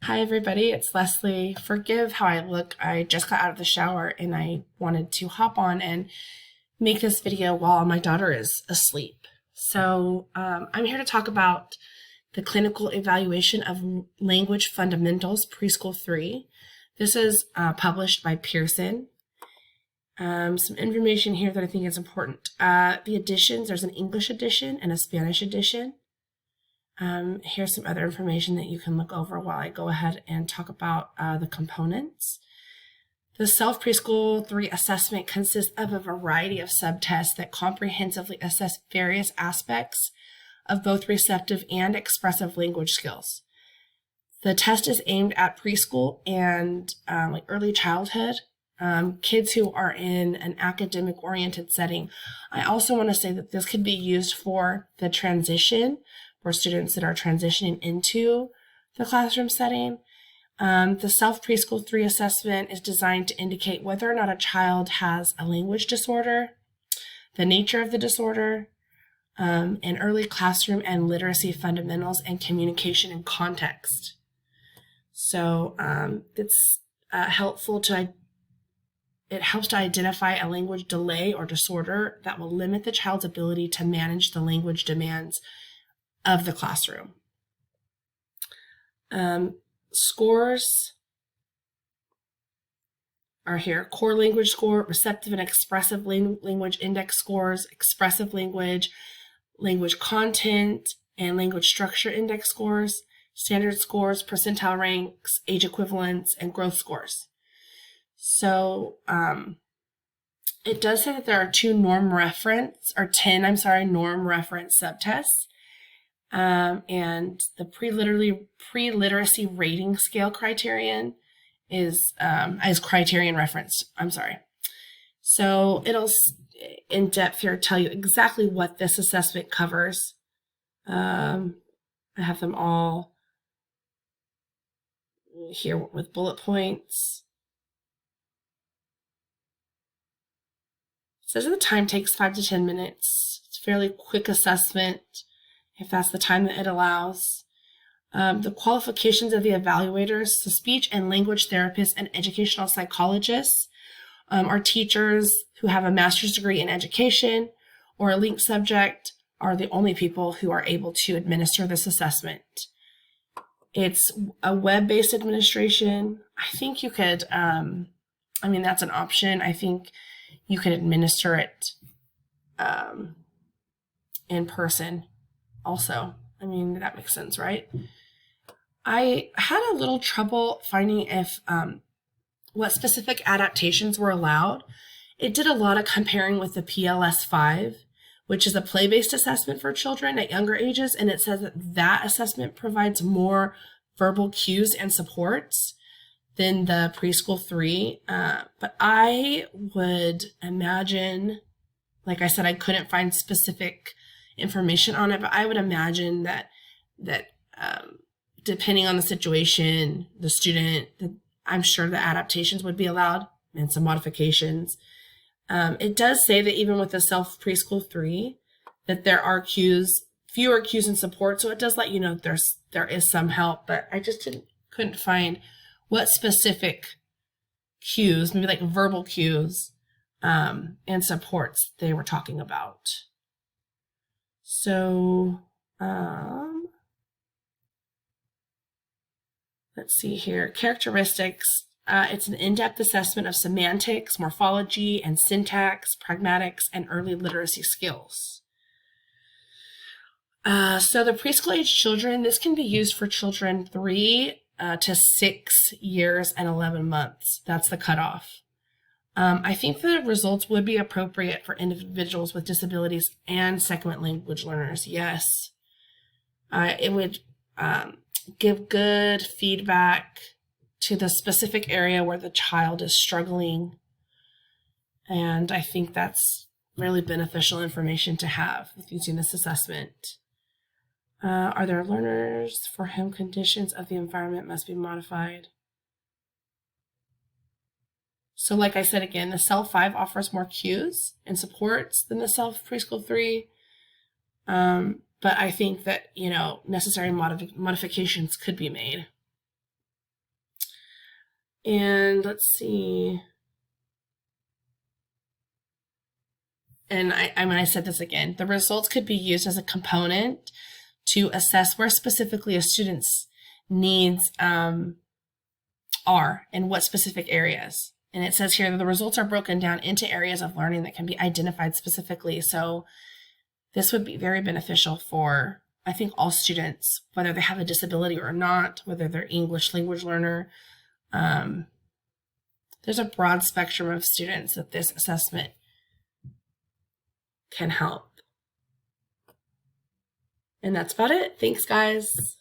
Hi everybody, it's Leslie. Forgive how I look. I just got out of the shower and I wanted to hop on and make this video while my daughter is asleep. I'm here to talk about the clinical evaluation of language fundamentals, preschool 3. This is published by Pearson. Some information here that I think is important. The editions, there's an English edition and a Spanish edition. Here's some other information that you can look over while I go ahead and talk about the components. The CELF Preschool 3 assessment consists of a variety of subtests that comprehensively assess various aspects of both receptive and expressive language skills. The test is aimed at preschool and early childhood, kids who are in an academic-oriented setting. I also want to say that this could be used for the transition for students that are transitioning into the classroom setting. The CELF Preschool 3 assessment is designed to indicate whether or not a child has a language disorder, the nature of the disorder, and early classroom and literacy fundamentals and communication and context. So it's helpful to it helps to identify a language delay or disorder that will limit the child's ability to manage the language demands of the classroom. Scores are here. Core language score, receptive and expressive language index scores, expressive language, language content, and language structure index scores, standard scores, percentile ranks, age equivalents, and growth scores. So it does say that there are 10 norm reference subtests. And the pre-literacy rating scale criterion is criterion reference. So it'll in depth here tell you exactly what this assessment covers. I have them all here with bullet points. It says that the time takes 5 to 10 minutes. It's a fairly quick assessment, if that's the time that it allows. The qualifications of the evaluators, the speech and language therapists and educational psychologists are teachers who have a master's degree in education or a linked subject are the only people who are able to administer this assessment. It's a web-based administration. I think you could, that's an option. I think you could administer it in person. Also, that makes sense, right? I had a little trouble finding if what specific adaptations were allowed. It did a lot of comparing with the PLS-5, which is a play-based assessment for children at younger ages, and it says that assessment provides more verbal cues and supports than the preschool 3. But I would imagine, like I said, I couldn't find specific information on it, but I would imagine that depending on the situation, the student, I'm sure the adaptations would be allowed and some modifications. It does say that even with the CELF Preschool 3, that there are fewer cues and support, so it does let you know there is some help, but I just couldn't find what specific cues, maybe like verbal cues, and supports they were talking about. So, let's see here. Characteristics. It's an in-depth assessment of semantics, morphology, and syntax, pragmatics, and early literacy skills. So the preschool age children, this can be used for children 3 to 6 years and 11 months. That's the cutoff. I think the results would be appropriate for individuals with disabilities and second language learners. Yes. It would give good feedback to the specific area where the child is struggling. And I think that's really beneficial information to have with using this assessment. Are there learners for whom conditions of the environment must be modified? So like I said again, the CELF 5 offers more cues and supports than the CELF Preschool 3. But I think that, necessary modifications could be made. And let's see. And I said this again, the results could be used as a component to assess where specifically a student's needs are and what specific areas. And it says here that the results are broken down into areas of learning that can be identified specifically. So this would be very beneficial for, I think, all students, whether they have a disability or not, whether they're English language learner. There's a broad spectrum of students that this assessment can help. And that's about it. Thanks, guys.